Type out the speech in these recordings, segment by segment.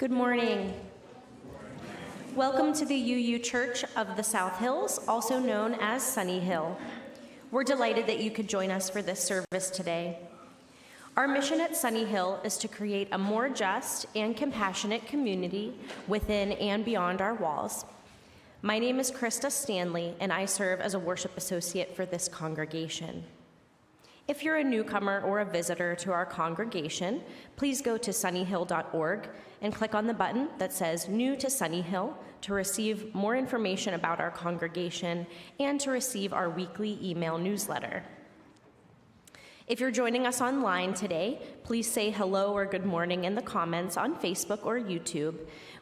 Good morning. Welcome to the UU Church of the South Hills, also known as Sunnyhill. We're delighted that you could join us for this service today. Our mission at Sunnyhill is to create a more just and compassionate community within and beyond our walls. My name is Krista Stanley, and I serve as a worship associate for this congregation. If you're a newcomer or a visitor to our congregation, please go to sunnyhill.org and click on the button that says New to Sunnyhill to receive more information about our congregation and to receive our weekly email newsletter. If you're joining us online today, please say hello or good morning in the comments on Facebook or YouTube.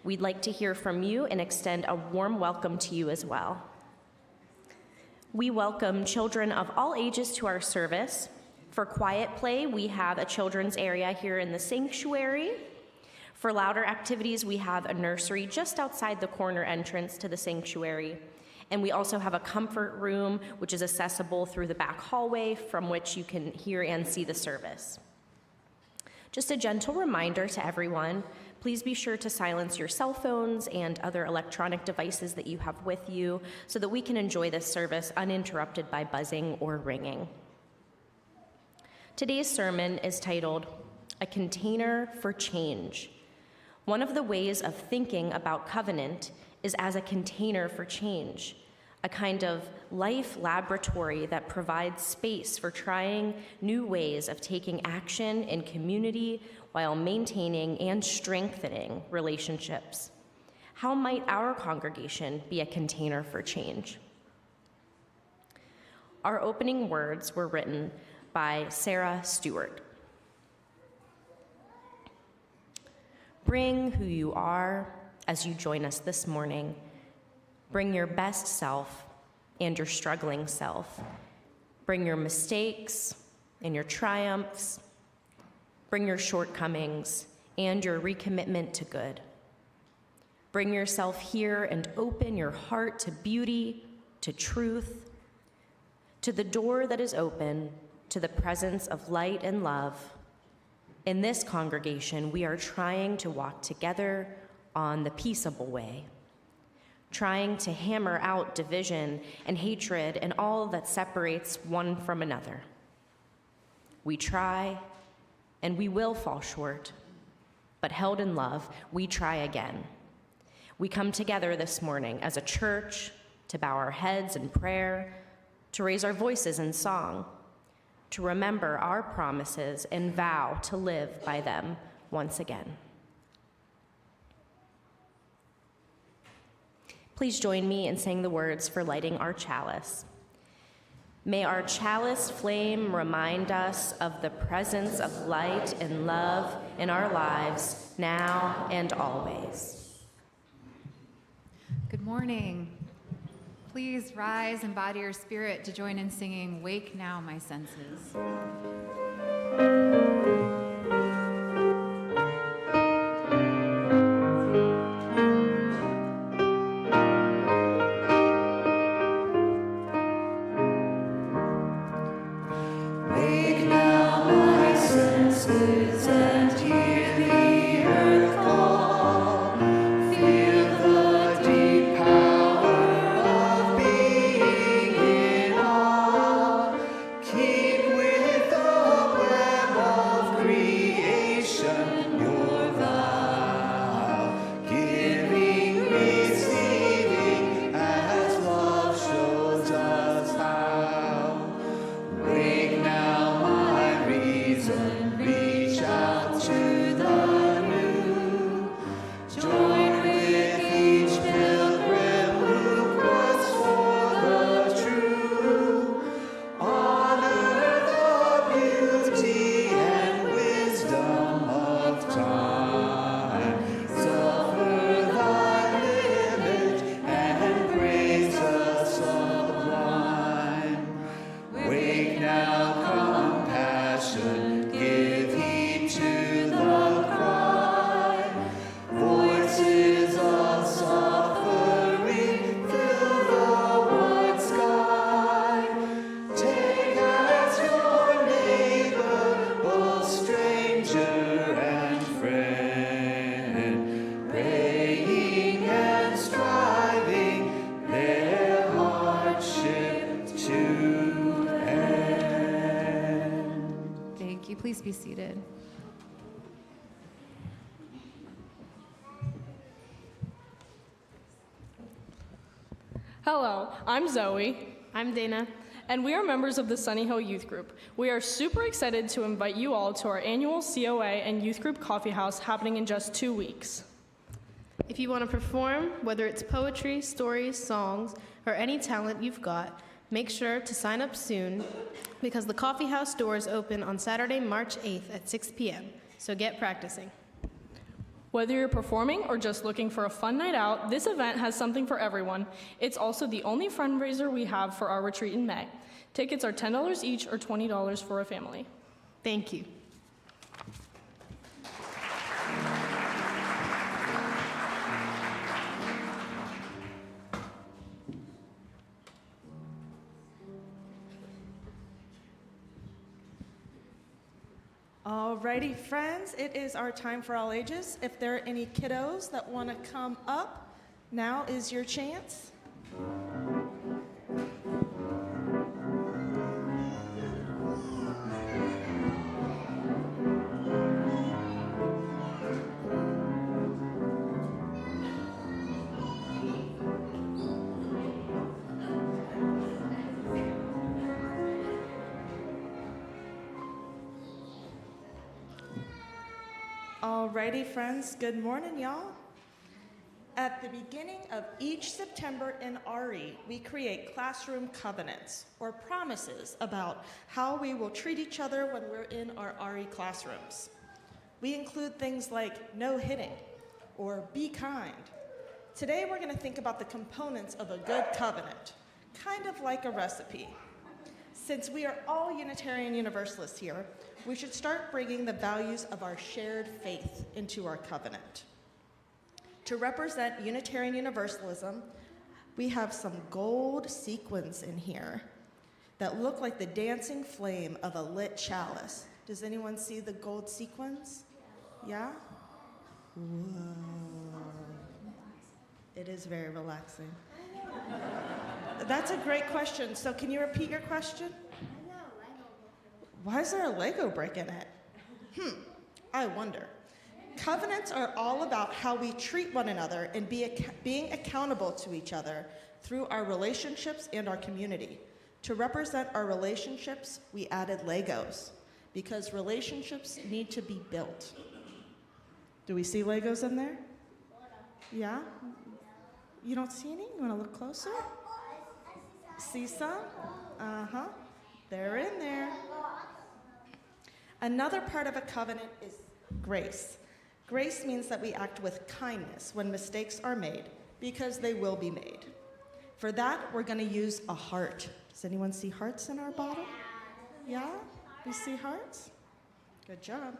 We'd like to hear from you and extend a warm welcome to you as well. We welcome children of all ages to our service. For quiet play, we have a children's area here in the sanctuary. For louder activities, we have a nursery just outside the corner entrance to the sanctuary. And we also have a comfort room, which is accessible through the back hallway from which you can hear and see the service. Just a gentle reminder to everyone, please be sure to silence your cell phones and other electronic devices that you have with you so that we can enjoy this service uninterrupted by buzzing or ringing. Today's sermon is titled, A Container for Change. One of the ways of thinking about covenant is as a container for change, a kind of life laboratory that provides space for trying new ways of taking action in community while maintaining and strengthening relationships. How might our congregation be a container for change? Our opening words were written by Sarah Stewart. Bring who you are as you join us this morning. Bring your best self and your struggling self. Bring your mistakes and your triumphs. Bring your shortcomings and your recommitment to good. Bring yourself here and open your heart to beauty, to truth, to the door that is open, to the presence of light and love. In this congregation, we are trying to walk together on the peaceable way, trying to hammer out division and hatred and all that separates one from another. We try, and we will fall short, but held in love, we try again. We come together this morning as a church to bow our heads in prayer, to raise our voices in song, to remember our promises and vow to live by them once again. Please join me in saying the words for lighting our chalice. May our chalice flame remind us of the presence of light and love in our lives, now and always. Good morning. Please rise and body your spirit to join in singing Wake Now, My Senses. Keep with the web of green. Hello, I'm Zoe, I'm Dana. and we are members of the Sunnyhill Youth Group. We are super excited to invite you all to our annual COA and Youth Group Coffee House happening in just 2 weeks. If you want to perform, whether it's poetry, stories, songs, or any talent you've got, make sure to sign up soon because the coffee house doors open on Saturday, March 8th at 6 p.m., so get practicing. Whether you're performing or just looking for a fun night out, this event has something for everyone. It's also the only fundraiser we have for our retreat in May. Tickets are $10 each or $20 for a family. Thank you. Alrighty, friends, it is our time for all ages. If there are any kiddos that want to come up, now is your chance. Alrighty, friends, good morning, y'all. At the beginning of each September in RE, we create classroom covenants or promises about how we will treat each other when we're in our RE classrooms. We include things like no hitting or be kind. Today, we're going to think about the components of a good covenant, kind of like a recipe. Since we are all Unitarian Universalists here, we should start bringing the values of our shared faith into our covenant. To represent Unitarian Universalism, we have some gold sequins in here that look like the dancing flame of a lit chalice. Does anyone see the gold sequins? Yeah? Whoa. It is very relaxing. That's a great question. So can you repeat your question? Why is there a Lego brick in it? I wonder. Covenants are all about how we treat one another and being accountable to each other through our relationships and our community. To represent our relationships, we added Legos because relationships need to be built. Do we see Legos in there? Yeah? You don't see any? You want to look closer? See some? Uh-huh. They're in there. Another part of a covenant is grace. Grace means that we act with kindness when mistakes are made, because they will be made. For that, we're going to use a heart. Does anyone see hearts in our bottle? Yeah? We see hearts? Good job.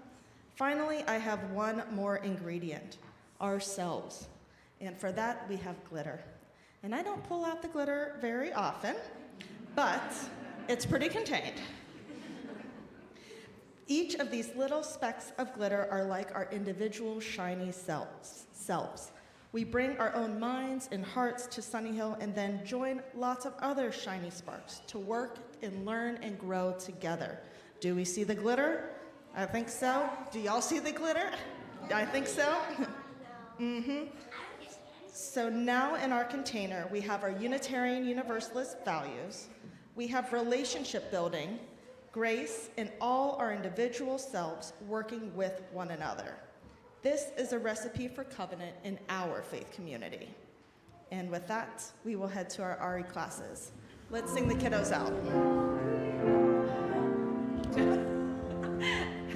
Finally, I have one more ingredient, ourselves. And for that, we have glitter. And I don't pull out the glitter very often, but it's pretty contained. Each of these little specks of glitter are like our individual shiny selves. We bring our own minds and hearts to Sunnyhill and then join lots of other shiny sparks to work and learn and grow together. Do we see the glitter? I think so. Do y'all see the glitter? I think so. So now in our container, we have our Unitarian Universalist values. We have relationship building, grace, and all our individual selves working with one another. This is a recipe for covenant in our faith community. And with that, we will head to our RE classes. Let's sing the kiddos out.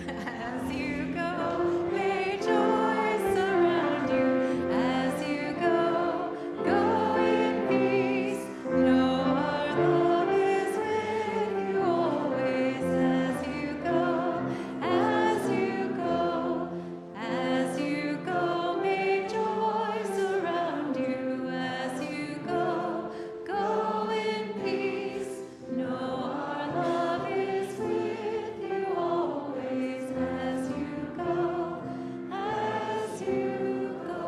As you go, may joy surround you. As you go, go in peace. Know our love is with you always. As you go, as you go, as you go, may joy surround you. As you go, go in peace. Know our love is with you always. As you go, as you go.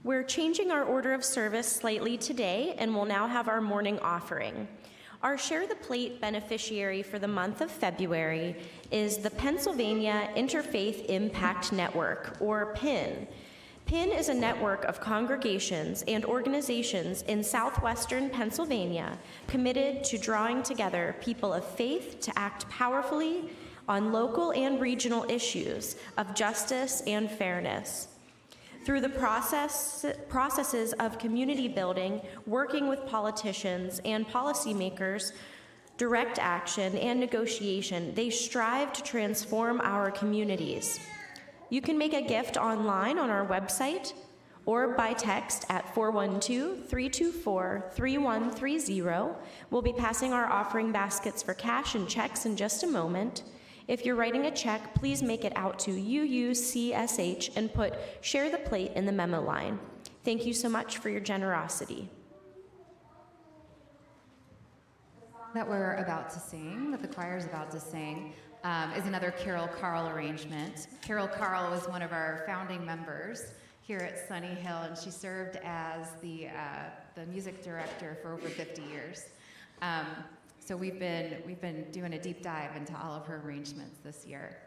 We're changing our order of service slightly today, and we'll now have our morning offering. Our Share the Plate beneficiary for the month of February is the Pennsylvania Interfaith Impact Network, or PIN. PIN is a network of congregations and organizations in southwestern Pennsylvania committed to drawing together people of faith to act powerfully on local and regional issues of justice and fairness. Through the processes of community building, working with politicians and policymakers, direct action, and negotiation, they strive to transform our communities. You can make a gift online on our website or by text at 412-324-3130. We'll be passing our offering baskets for cash and checks in just a moment. If you're writing a check, please make it out to UUCSH and put Share the Plate in the memo line. Thank you so much for your generosity. The song that we're about to sing, that the choir is about to sing, is another Carol Carl arrangement. Carol Carl was one of our founding members here at Sunnyhill, and she served as the music director for over 50 years. So we've been doing a deep dive into all of her arrangements this year.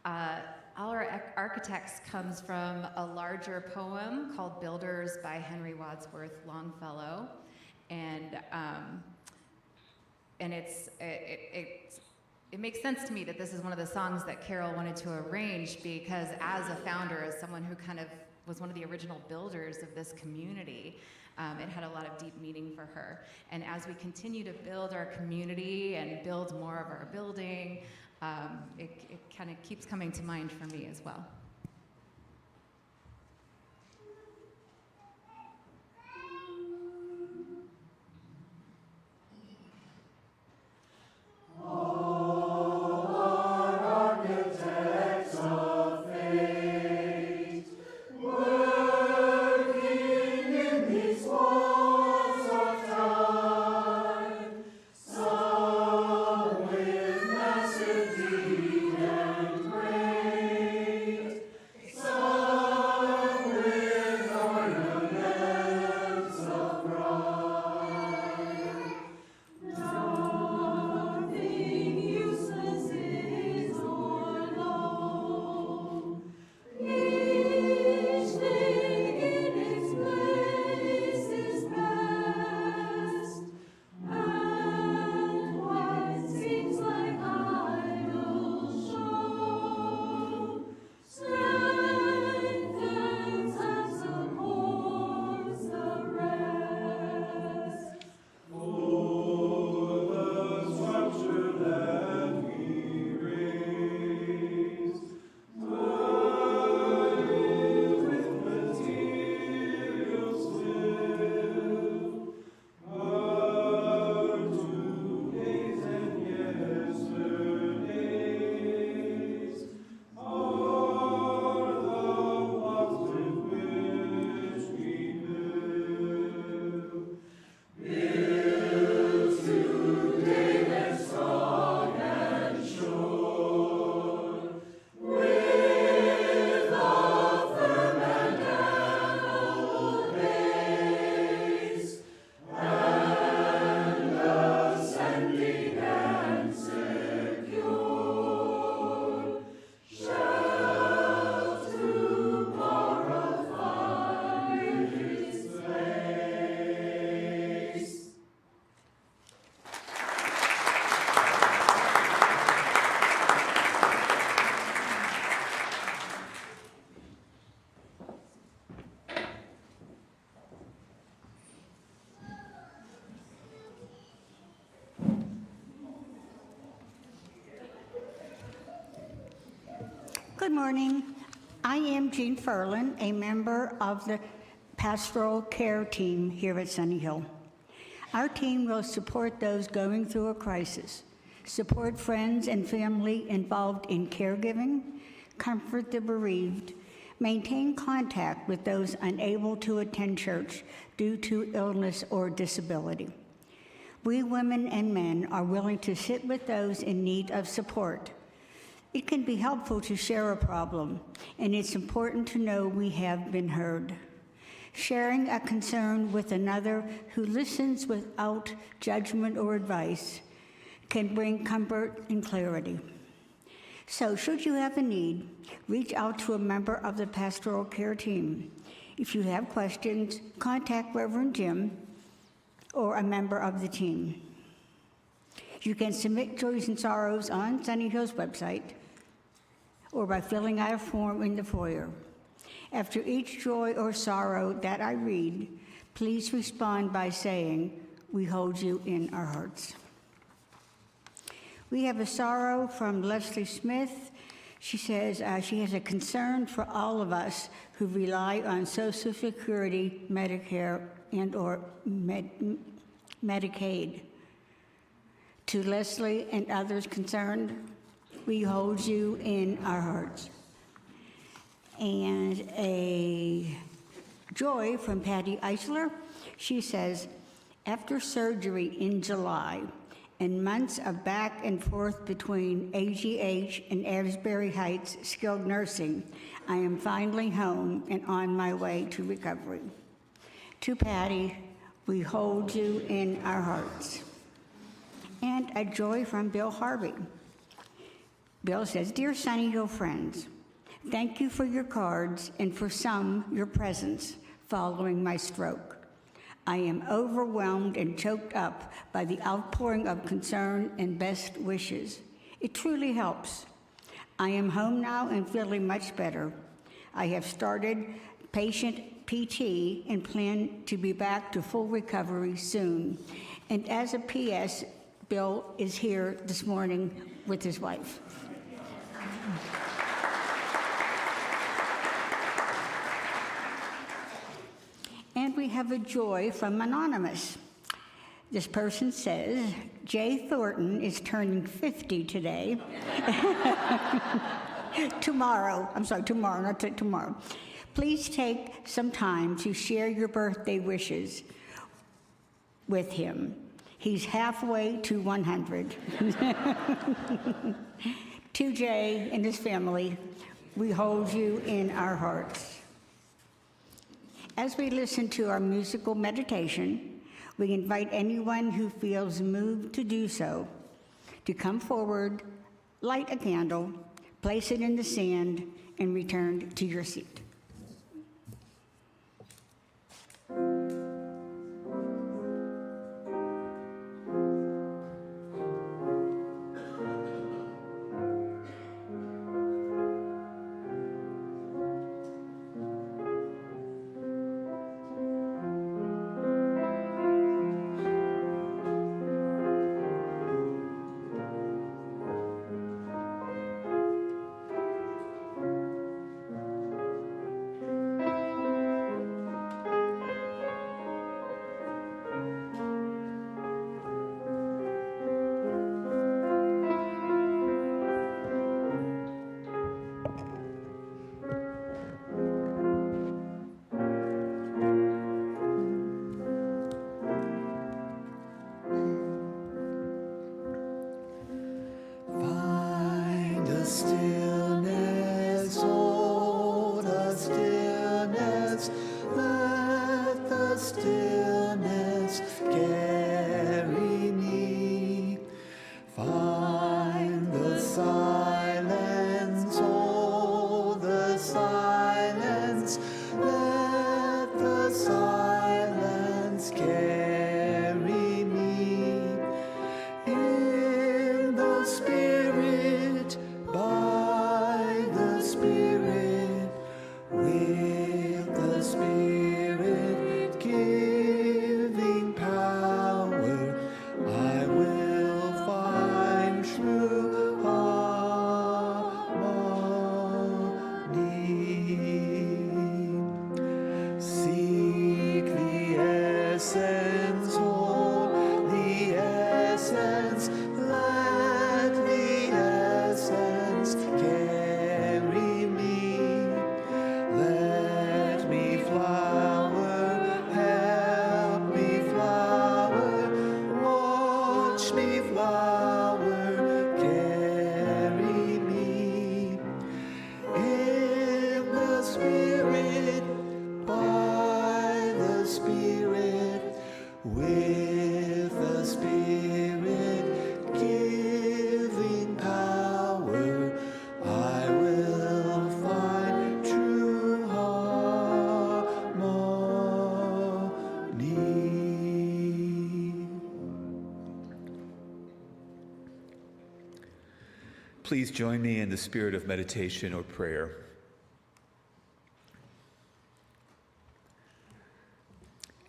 All our architects comes from a larger poem called Builders by Henry Wadsworth Longfellow, and it makes sense to me that this is one of the songs that Carol wanted to arrange, because as a founder, as someone who kind of was one of the original builders of this community, it had a lot of deep meaning for her. And as we continue to build our community and build more of our building, it kind of keeps coming to mind for me as well. Good morning. I am Jean Ferlin, a member of the pastoral care team here at Sunnyhill. Our team will support those going through a crisis, support friends and family involved in caregiving, comfort the bereaved, maintain contact with those unable to attend church due to illness or disability. We women and men are willing to sit with those in need of support. It can be helpful to share a problem, and it's important to know we have been heard. Sharing a concern with another who listens without judgment or advice can bring comfort and clarity. So, should you have a need, reach out to a member of the pastoral care team. If you have questions, contact Reverend Jim or a member of the team. You can submit joys and sorrows on Sunnyhill's website or by filling out a form in the foyer. After each joy or sorrow that I read, please respond by saying, "We hold you in our hearts." We have a sorrow from Leslie Smith. She says she has a concern for all of us who rely on Social Security, Medicare, and/or Medicaid. To Leslie and others concerned, we hold you in our hearts. And a joy from Patty Eisler. She says, after surgery in July and months of back and forth between AGH and Asbury Heights skilled nursing, I am finally home and on my way to recovery. To Patty, we hold you in our hearts. And a joy from Bill Harvey. Bill says, Dear Sunnyhill friends, thank you for your cards and for some, your presence following my stroke. I am overwhelmed and choked up by the outpouring of concern and best wishes. It truly helps. I am home now and feeling much better. I have started patient PT and plan to be back to full recovery soon. And as a PS, Bill is here this morning with his wife. And we have a joy from Anonymous. This person says, Jay Thornton is turning 50 today. Tomorrow, not tomorrow. Please take some time to share your birthday wishes with him. He's halfway to 100. To Jay and his family, we hold you in our hearts. As we listen to our musical meditation, we invite anyone who feels moved to do so to come forward, light a candle, place it in the sand, and return to your seat. with the Spirit giving power, I will find true harmony. Please join me in the spirit of meditation or prayer.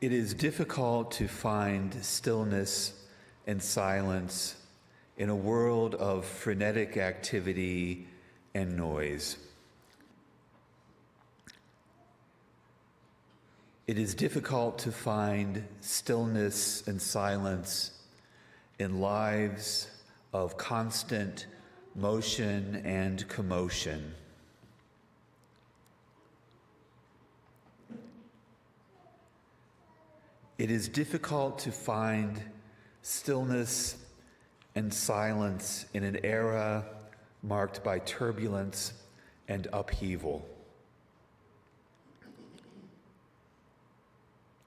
It is difficult to find stillness and silence in a world of frenetic activity and noise. It is difficult to find stillness and silence in lives of constant motion and commotion. It is difficult to find stillness and silence in an era marked by turbulence and upheaval.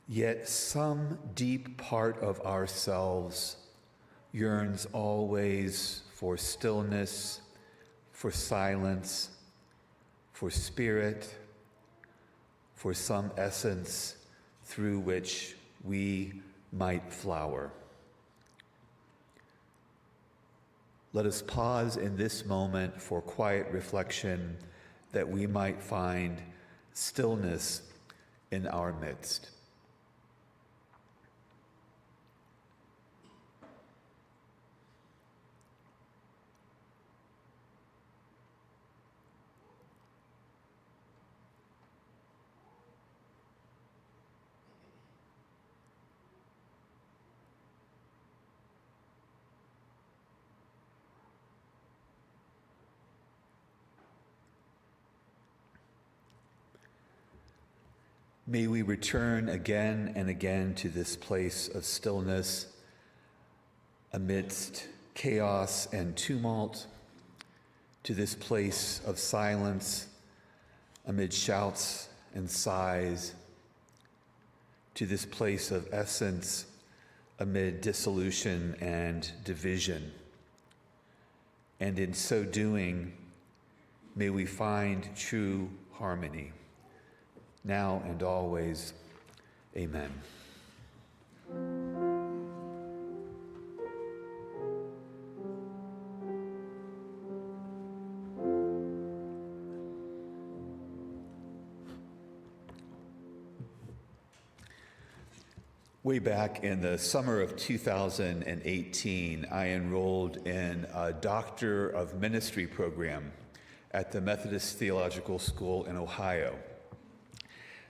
Yet some deep part of ourselves yearns always for stillness, for silence, for spirit, for some essence through which we might flower. Let us pause in this moment for quiet reflection that we might find stillness in our midst. May we return again and again to this place of stillness amidst chaos and tumult, to this place of silence amid shouts and sighs, to this place of essence amid dissolution and division. And in so doing, may we find true harmony. Now and always, amen. Way back in the summer of 2018, I enrolled in a Doctor of Ministry program at the Methodist Theological School in Ohio.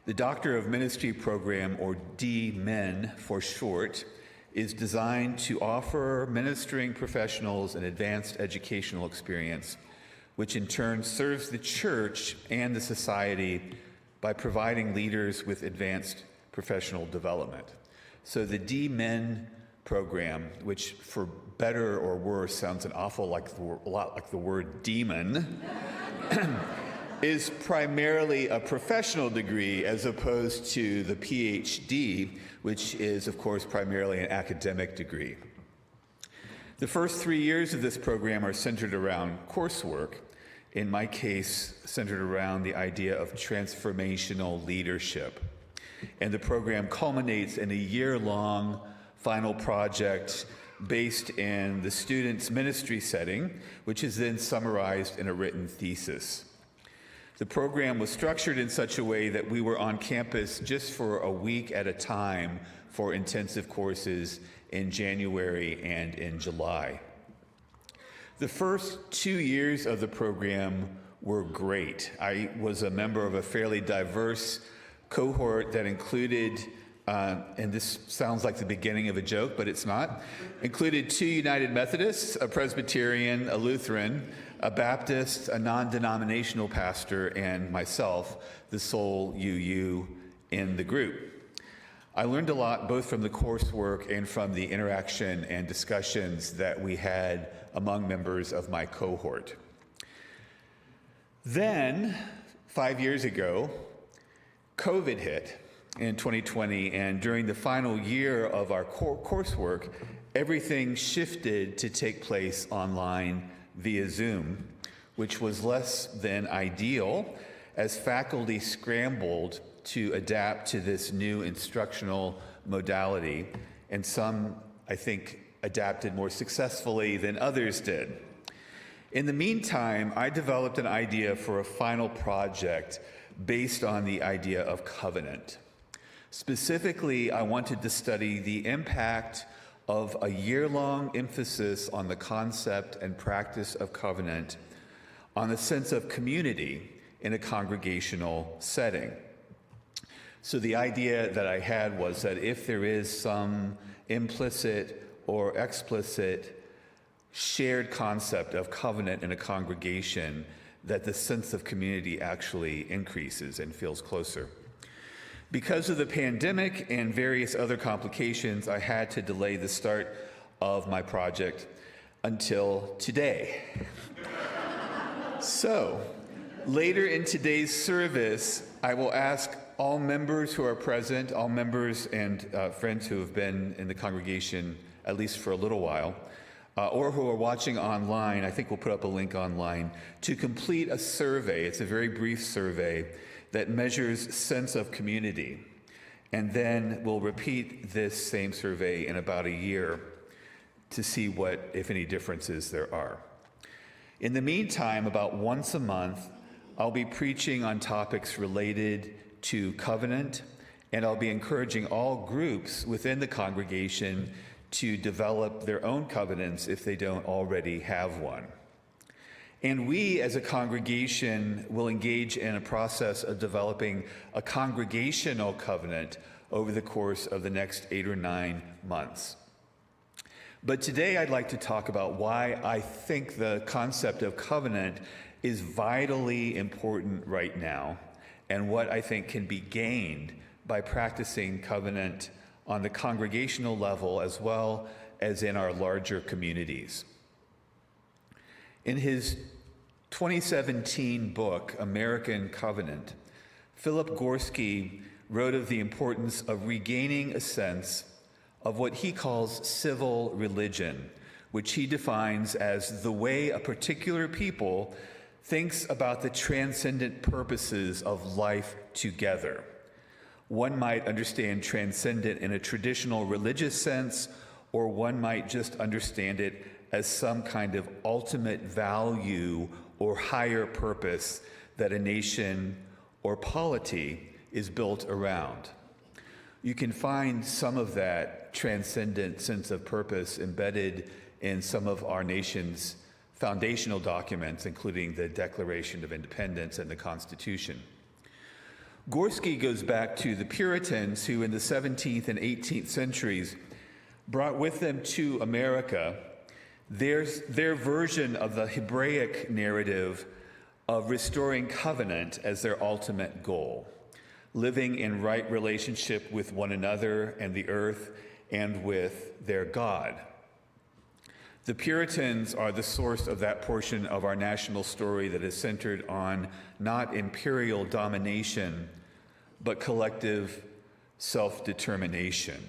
The Doctor of Ministry program, or D-Min for short, is designed to offer ministering professionals an advanced educational experience, which in turn serves the church and the society by providing leaders with advanced professional development. So the D-Min program, which for better or worse sounds a lot like the word demon, is primarily a professional degree as opposed to the PhD, which is, of course, primarily an academic degree. The first 3 years of this program are centered around coursework, in my case, centered around the idea of transformational leadership. And the program culminates in a year-long final project based in the student's ministry setting, which is then summarized in a written thesis. The program was structured in such a way that we were on campus just for a week at a time for intensive courses in January and in July. The first 2 years of the program were great. I was a member of a fairly diverse cohort that included, and this sounds like the beginning of a joke, but it's not, included 2 United Methodists, a Presbyterian, a Lutheran, a Baptist, a non-denominational pastor, and myself, the sole UU in the group. I learned a lot both from the coursework and from the interaction and discussions that we had among members of my cohort. Then, 5 years ago, COVID hit, in 2020, and during the final year of our coursework, everything shifted to take place online via Zoom, which was less than ideal as faculty scrambled to adapt to this new instructional modality, and some, I think, adapted more successfully than others did. In the meantime, I developed an idea for a final project based on the idea of covenant. Specifically, I wanted to study the impact of a year-long emphasis on the concept and practice of covenant on the sense of community in a congregational setting. So the idea that I had was that if there is some implicit or explicit shared concept of covenant in a congregation, that the sense of community actually increases and feels closer. Because of the pandemic and various other complications, I had to delay the start of my project until today. So, later in today's service, I will ask all members who are present, all members and friends who have been in the congregation at least for a little while, or who are watching online, I think we'll put up a link online, to complete a survey. It's a very brief survey that measures sense of community. And then we'll repeat this same survey in about a year to see what, if any, differences there are. In the meantime, about once a month, I'll be preaching on topics related to covenant, and I'll be encouraging all groups within the congregation to develop their own covenants if they don't already have one. And we as a congregation will engage in a process of developing a congregational covenant over the course of the next 8 or 9 months. But today I'd like to talk about why I think the concept of covenant is vitally important right now, and what I think can be gained by practicing covenant on the congregational level as well as in our larger communities. In his 2017 book, American Covenant, Philip Gorski wrote of the importance of regaining a sense of what he calls civil religion, which he defines as the way a particular people thinks about the transcendent purposes of life together. One might understand transcendent in a traditional religious sense, or one might just understand it as some kind of ultimate value or higher purpose that a nation or polity is built around. You can find some of that transcendent sense of purpose embedded in some of our nation's foundational documents, including the Declaration of Independence and the Constitution. Gorski goes back to the Puritans, who in the 17th and 18th centuries brought with them to America their version of the Hebraic narrative of restoring covenant as their ultimate goal, living in right relationship with one another and the earth and with their God. The Puritans are the source of that portion of our national story that is centered on not imperial domination, but collective self-determination.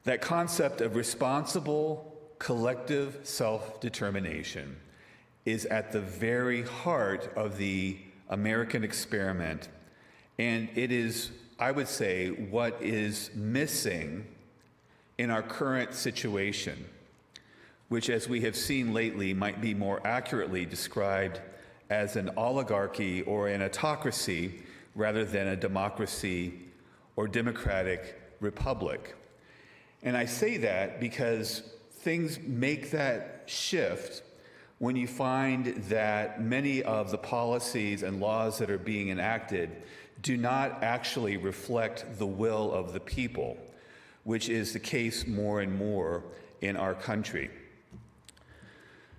That concept of responsible collective self-determination is at the very heart of the American experiment, and it is, I would say, what is missing in our current situation, which, as we have seen lately, might be more accurately described as an oligarchy or an autocracy rather than a democracy or democratic republic. And I say that because things make that shift when you find that many of the policies and laws that are being enacted do not actually reflect the will of the people, which is the case more and more in our country.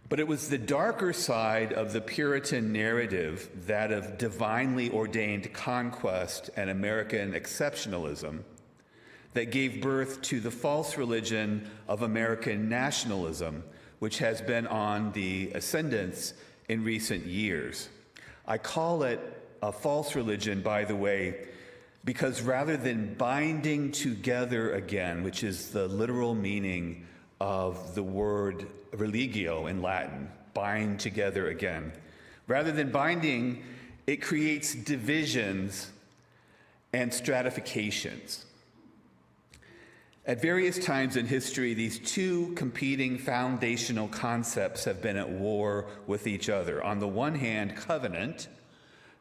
But it was the darker side of the Puritan narrative, that of divinely ordained conquest and American exceptionalism, that gave birth to the false religion of American nationalism, which has been on the ascendance in recent years. I call it a false religion, by the way, Because rather than binding together again, which is the literal meaning of the word religio in Latin, bind together again, rather than binding, it creates divisions and stratifications. At various times in history, these two competing foundational concepts have been at war with each other. On the one hand, covenant,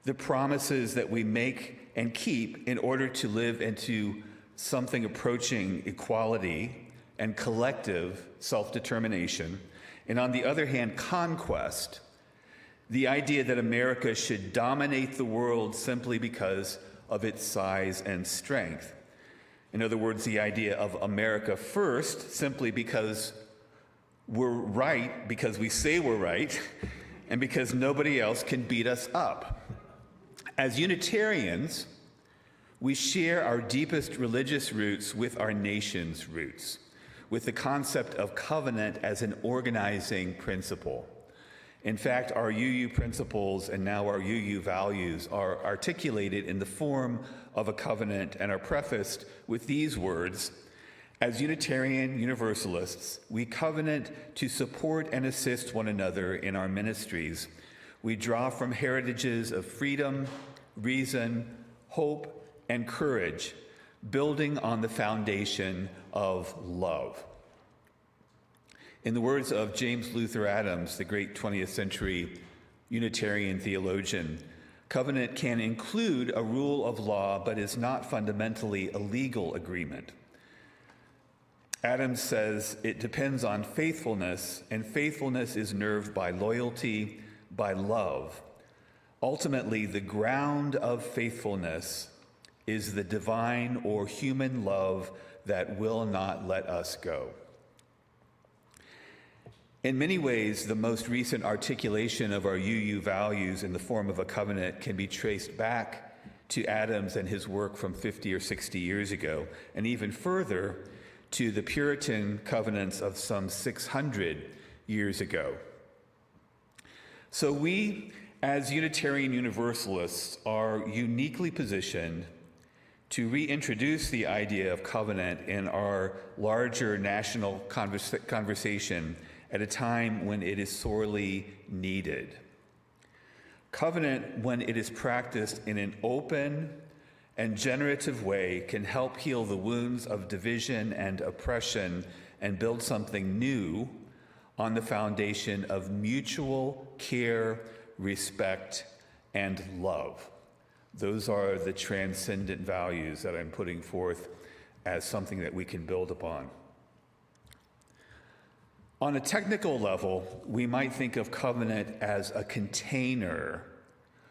the promises that we make and keep in order to live into something approaching equality and collective self-determination. And on the other hand, conquest, the idea that America should dominate the world simply because of its size and strength. In other words, the idea of America first, simply because we're right, because we say we're right, and because nobody else can beat us up. As Unitarians, we share our deepest religious roots with our nation's roots, with the concept of covenant as an organizing principle. In fact, our UU principles and now our UU values are articulated in the form of a covenant and are prefaced with these words: as Unitarian Universalists, we covenant to support and assist one another in our ministries. We draw from heritages of freedom, reason, hope, and courage, building on the foundation of love. In the words of James Luther Adams, the great 20th century Unitarian theologian, covenant can include a rule of law, but is not fundamentally a legal agreement. Adams says it depends on faithfulness, and faithfulness is nerved by loyalty, by love. Ultimately, the ground of faithfulness is the divine or human love that will not let us go. In many ways, the most recent articulation of our UU values in the form of a covenant can be traced back to Adams and his work from 50 or 60 years ago, and even further to the Puritan covenants of some 600 years ago. So we, as Unitarian Universalists, are uniquely positioned to reintroduce the idea of covenant in our larger national conversation at a time when it is sorely needed. Covenant, when it is practiced in an open and generative way, can help heal the wounds of division and oppression and build something new on the foundation of mutual care, respect, and love. Those are the transcendent values that I'm putting forth as something that we can build upon. On a technical level, we might think of covenant as a container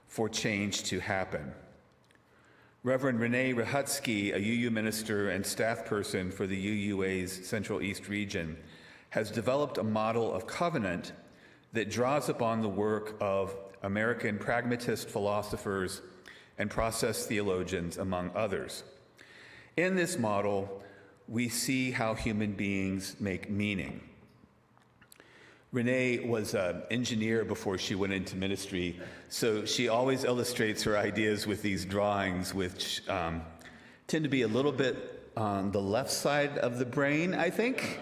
for change to happen. Reverend Renee Rahutsky, a UU minister and staff person for the UUA's Central East region, has developed a model of covenant that draws upon the work of American pragmatist philosophers and process theologians, among others. In this model, we see how human beings make meaning. Renee was an engineer before she went into ministry, so she always illustrates her ideas with these drawings, which tend to be a little bit on the left side of the brain, I think,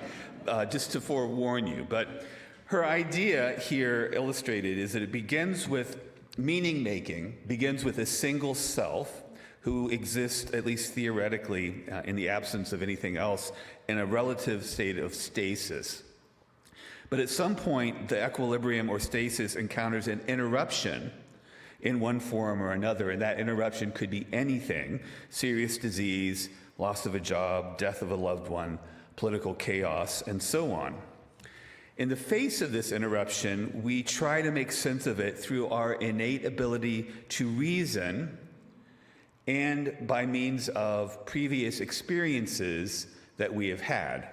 just to forewarn you. But her idea here illustrated is that it begins with meaning making, begins with a single self who exists, at least theoretically, in the absence of anything else, in a relative state of stasis. But at some point, the equilibrium or stasis encounters an interruption in one form or another, and that interruption could be anything: serious disease, loss of a job, death of a loved one, political chaos, and so on. In the face of this interruption, we try to make sense of it through our innate ability to reason and by means of previous experiences that we have had.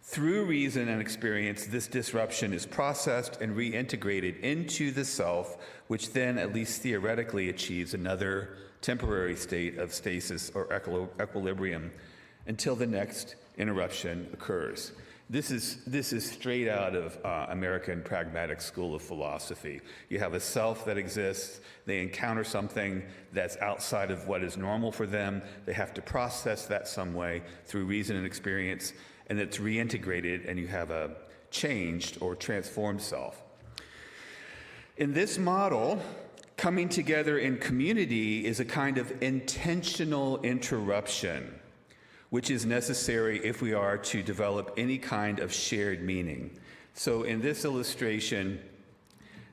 Through reason and experience, this disruption is processed and reintegrated into the self, which then, at least theoretically, achieves another temporary state of stasis or equilibrium until the next interruption occurs. This is straight out of American pragmatic school of philosophy. You have a self that exists. They encounter something that's outside of what is normal for them. They have to process that some way through reason and experience, and it's reintegrated, and you have a changed or transformed self. In this model, coming together in community is a kind of intentional interruption, which is necessary if we are to develop any kind of shared meaning. So in this illustration,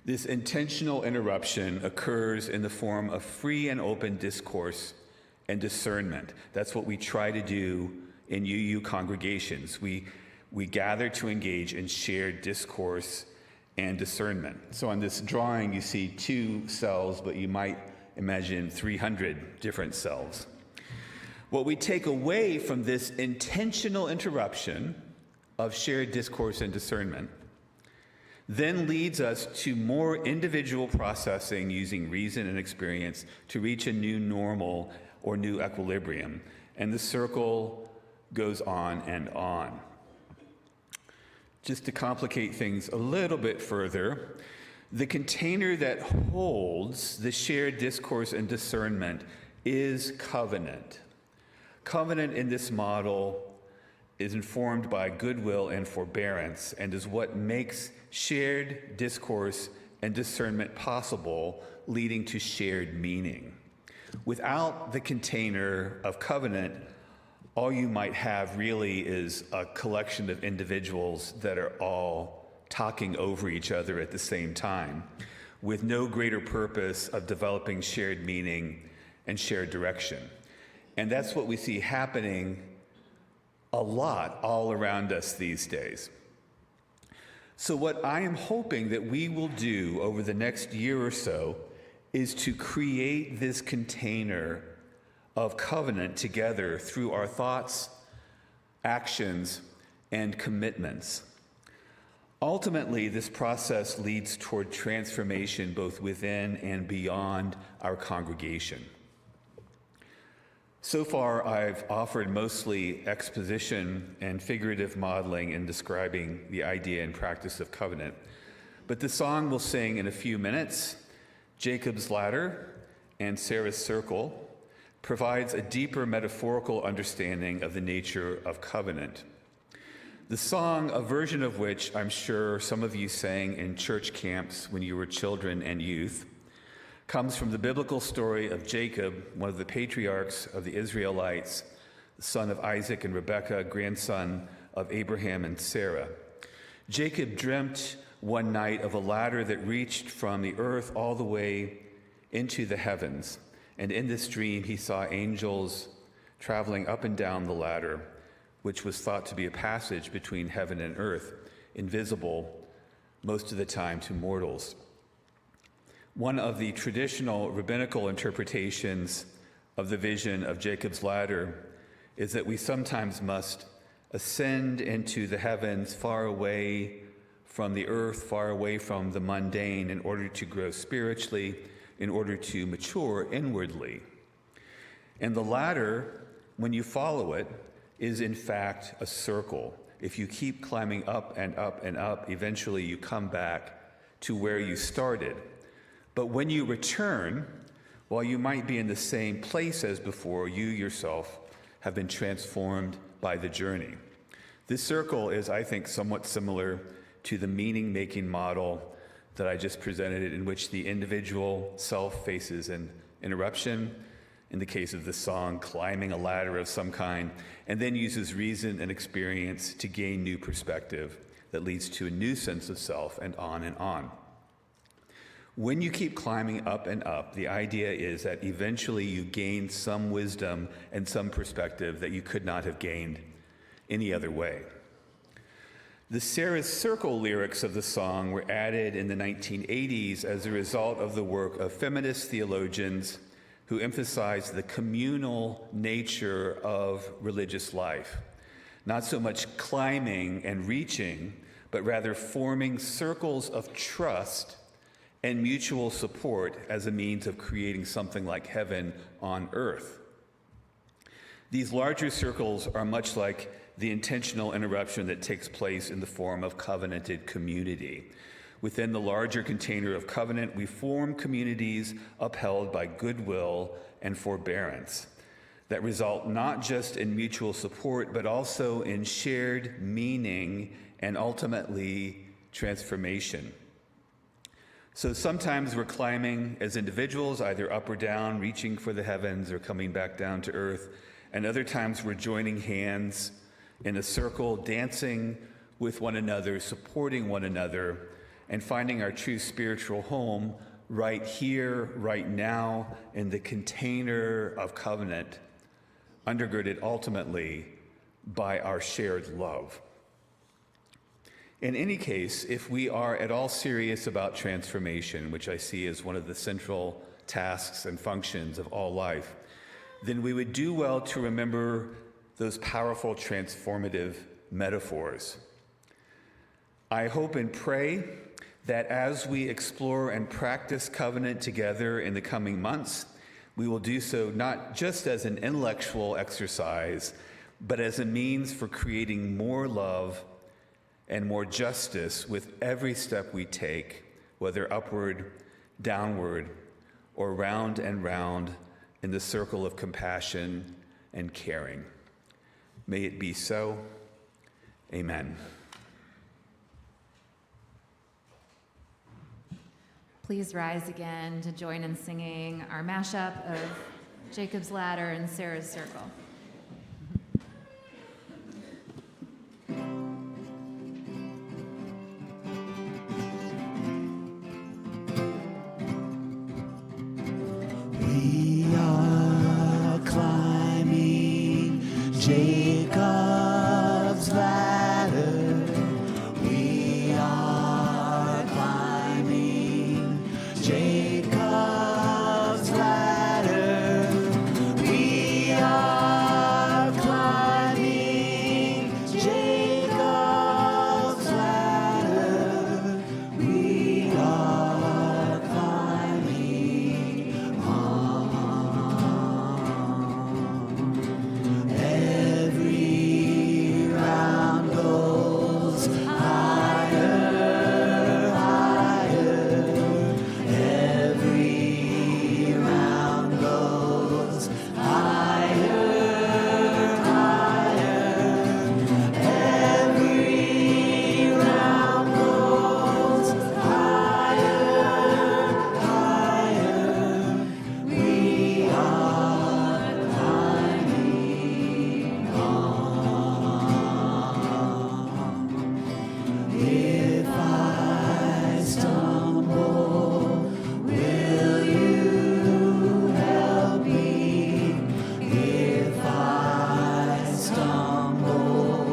this intentional interruption occurs in the form of free and open discourse and discernment. That's what we try to do in UU congregations. We gather to engage in shared discourse and discernment. So on this drawing, you see 2 cells, but you might imagine 300 different cells. What we take away from this intentional interruption of shared discourse and discernment then leads us to more individual processing using reason and experience to reach a new normal or new equilibrium. And the circle goes on and on. Just to complicate things a little bit further, the container that holds the shared discourse and discernment is covenant. Covenant in this model is informed by goodwill and forbearance and is what makes shared discourse and discernment possible, leading to shared meaning. Without the container of covenant, all you might have really is a collection of individuals that are all talking over each other at the same time, with no greater purpose of developing shared meaning and shared direction. And that's what we see happening a lot all around us these days. So what I am hoping that we will do over the next year or so is to create this container of covenant together through our thoughts, actions, and commitments. Ultimately, this process leads toward transformation both within and beyond our congregation. So far, I've offered mostly exposition and figurative modeling in describing the idea and practice of covenant. But the song we'll sing in a few minutes, Jacob's Ladder and Sarah's Circle, provides a deeper metaphorical understanding of the nature of covenant. The song, a version of which I'm sure some of you sang in church camps when you were children and youth, comes from the biblical story of Jacob, one of the patriarchs of the Israelites, the son of Isaac and Rebekah, grandson of Abraham and Sarah. Jacob dreamt one night of a ladder that reached from the earth all the way into the heavens. And in this dream, he saw angels traveling up and down the ladder, which was thought to be a passage between heaven and earth, invisible most of the time to mortals. One of the traditional rabbinical interpretations of the vision of Jacob's ladder is that we sometimes must ascend into the heavens far away from the earth, far away from the mundane in order to grow spiritually, in order to mature inwardly. And the ladder, when you follow it, is in fact a circle. If you keep climbing up and up and up, eventually you come back to where you started. But when you return, while you might be in the same place as before, you yourself have been transformed by the journey. This circle is, I think, somewhat similar to the meaning-making model that I just presented, in which the individual self faces an interruption, in the case of the song, climbing a ladder of some kind, and then uses reason and experience to gain new perspective that leads to a new sense of self, and on and on. When you keep climbing up and up, the idea is that eventually you gain some wisdom and some perspective that you could not have gained any other way. The Sarah's Circle lyrics of the song were added in the 1980s as a result of the work of feminist theologians who emphasized the communal nature of religious life. Not so much climbing and reaching, but rather forming circles of trust and mutual support as a means of creating something like heaven on earth. These larger circles are much like the intentional interruption that takes place in the form of covenanted community. Within the larger container of covenant, we form communities upheld by goodwill and forbearance that result not just in mutual support, but also in shared meaning and ultimately transformation. So sometimes we're climbing as individuals, either up or down, reaching for the heavens or coming back down to earth. And other times we're joining hands in a circle, dancing with one another, supporting one another, and finding our true spiritual home right here, right now, in the container of covenant, undergirded ultimately by our shared love. In any case, if we are at all serious about transformation, which I see as one of the central tasks and functions of all life, then we would do well to remember those powerful transformative metaphors. I hope and pray that as we explore and practice covenant together in the coming months, we will do so not just as an intellectual exercise, but as a means for creating more love and more justice with every step we take, whether upward, downward, or round and round in the circle of compassion and caring. May it be so. Amen. Please rise again to join in singing our mashup of Jacob's Ladder and Sarah's Circle. We are climbing Jacob's ladder. We are climbing Jacob's ladder. We are climbing Jacob's ladder. We are climbing on. Every round goes higher, higher. Every round goes higher, higher. Every round goes higher, higher. We are climbing on. If I stumble, will you help me? If I stumble,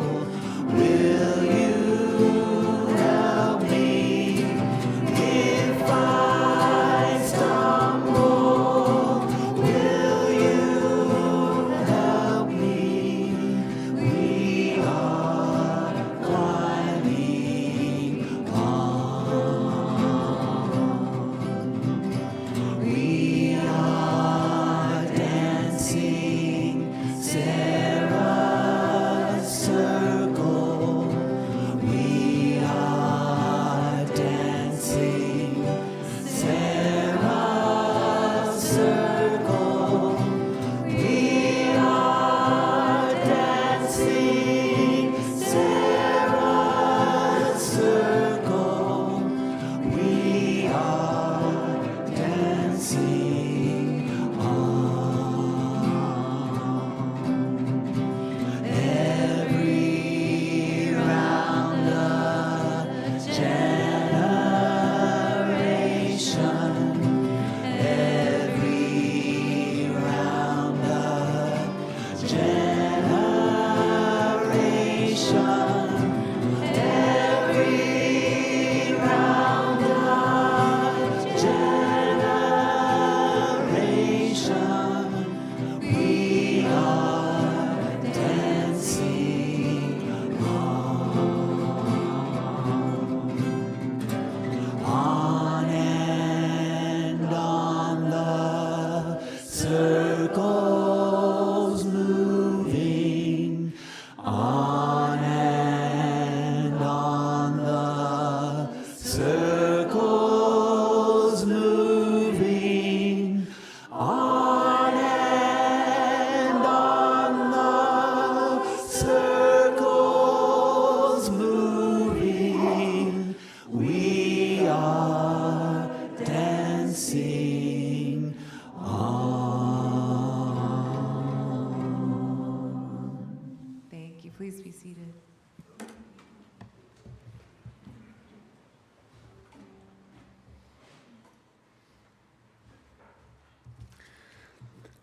will you help me? If I stumble, will you help me? We are climbing on. We are dancing Sarah's circle. We are dancing Sarah's circle. We are dancing Sarah's circle. We are dancing on. Every round of generation. Every round of generation. Every round of generation. We are dancing on and on the circles moving on.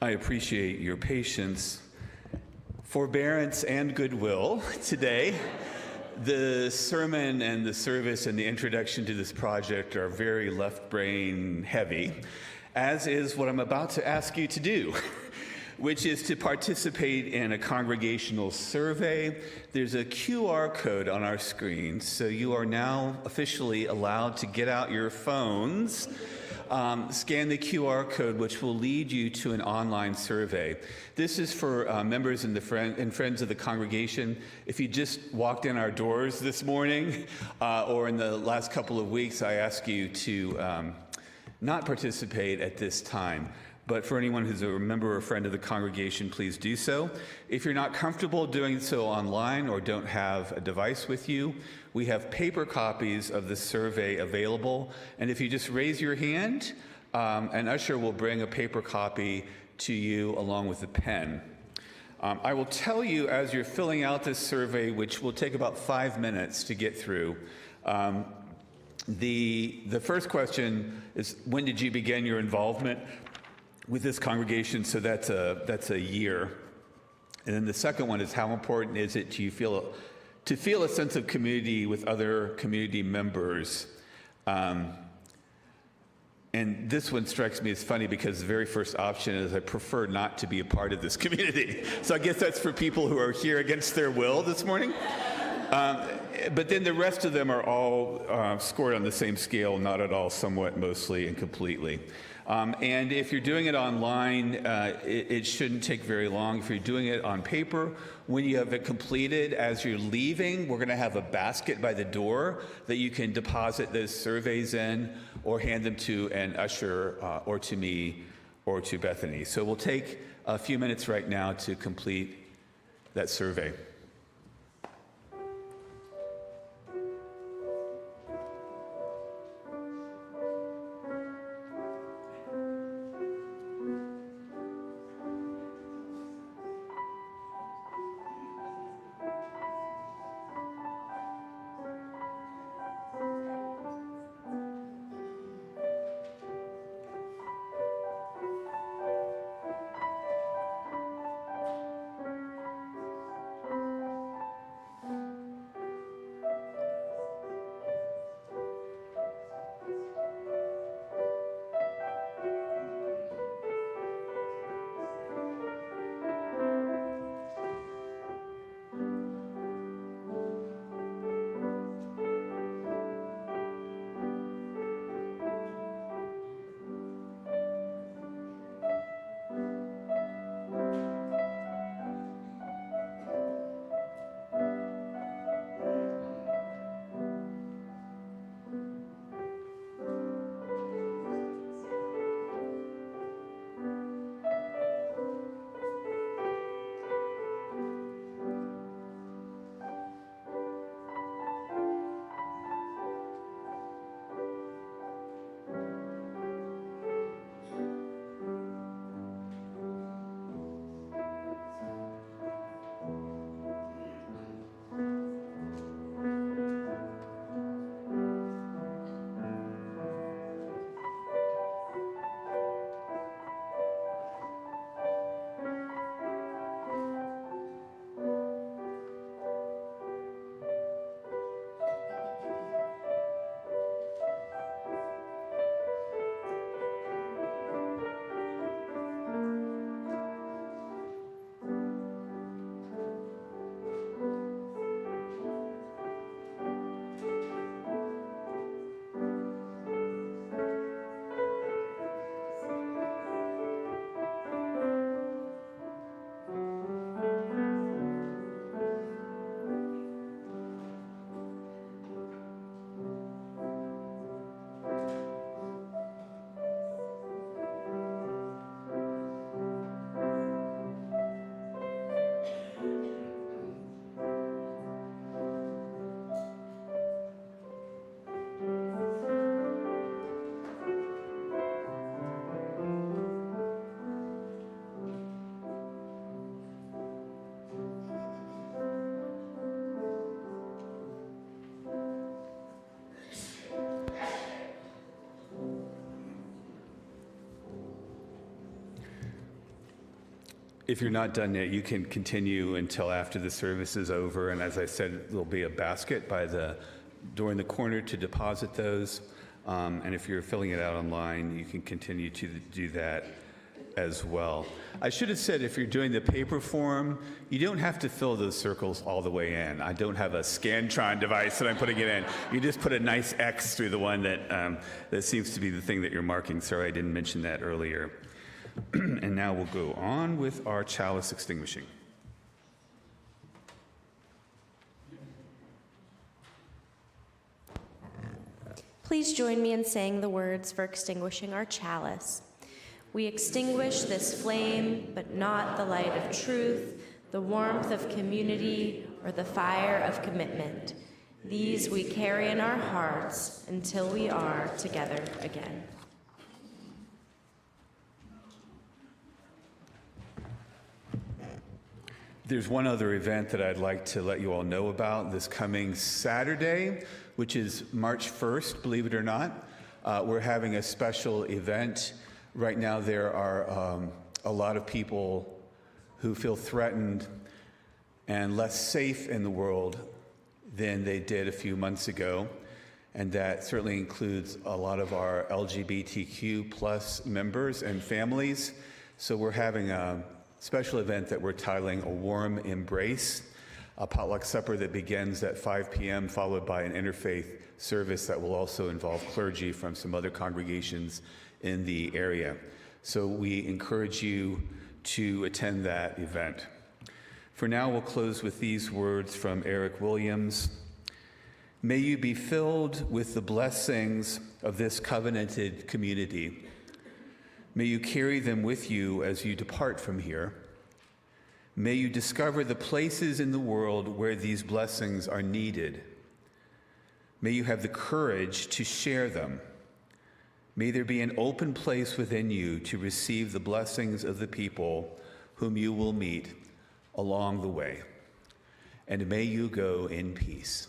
I appreciate your patience, forbearance, and goodwill today. The sermon and the service and the introduction to this project are very left brain heavy, as is what I'm about to ask you to do, which is to participate in a congregational survey. There's a QR code on our screen, so you are now officially allowed to get out your phones, scan the QR code, which will lead you to an online survey. This is for members and friends of the congregation. If you just walked in our doors this morning or in the last couple of weeks, I ask you to not participate at this time. But for anyone who's a member or friend of the congregation, please do so. If you're not comfortable doing so online or don't have a device with you, we have paper copies of the survey available. And if you just raise your hand, an usher will bring a paper copy to you along with a pen. I will tell you as you're filling out this survey, which will take about 5 minutes to get through, the first question is, when did you begin your involvement with this congregation? So that's a year. And then the second one is, how important is it to feel a sense of community with other community members? And this one strikes me as funny because the very first option is, I prefer not to be a part of this community. So I guess that's for people who are here against their will this morning. But then the rest of them are all scored on the same scale, not at all, somewhat, mostly, and completely. And if you're doing it online, it shouldn't take very long. If you're doing it on paper, when you have it completed, as you're leaving, we're going to have a basket by the door that you can deposit those surveys in or hand them to an usher or to me or to Bethany. So we'll take a few minutes right now to complete that survey. If you're not done yet, you can continue until after the service is over. And as I said, there'll be a basket by the door in the corner to deposit those. And if you're filling it out online, you can continue to do that as well. I should have said, if you're doing the paper form, you don't have to fill those circles all the way in. I don't have a Scantron device that I'm putting it in. You just put a nice X through the one that seems to be the thing that you're marking. Sorry, I didn't mention that earlier. And now we'll go on with our chalice extinguishing. Please join me in saying the words for extinguishing our chalice. We extinguish this flame, but not the light of truth, the warmth of community, or the fire of commitment. These we carry in our hearts until we are together again. There's one other event that I'd like to let you all know about this coming Saturday, which is March 1st, believe it or not. We're having a special event. Right now there are a lot of people who feel threatened and less safe in the world than they did a few months ago. And that certainly includes a lot of our LGBTQ plus members and families. So we're having a special event that we're titling A Warm Embrace, a potluck supper that begins at 5 p.m., followed by an interfaith service that will also involve clergy from some other congregations in the area. So we encourage you to attend that event. For now, we'll close with these words from Eric Williams. May you be filled with the blessings of this covenanted community. May you carry them with you as you depart from here. May you discover the places in the world where these blessings are needed. May you have the courage to share them. May there be an open place within you to receive the blessings of the people whom you will meet along the way. And may you go in peace.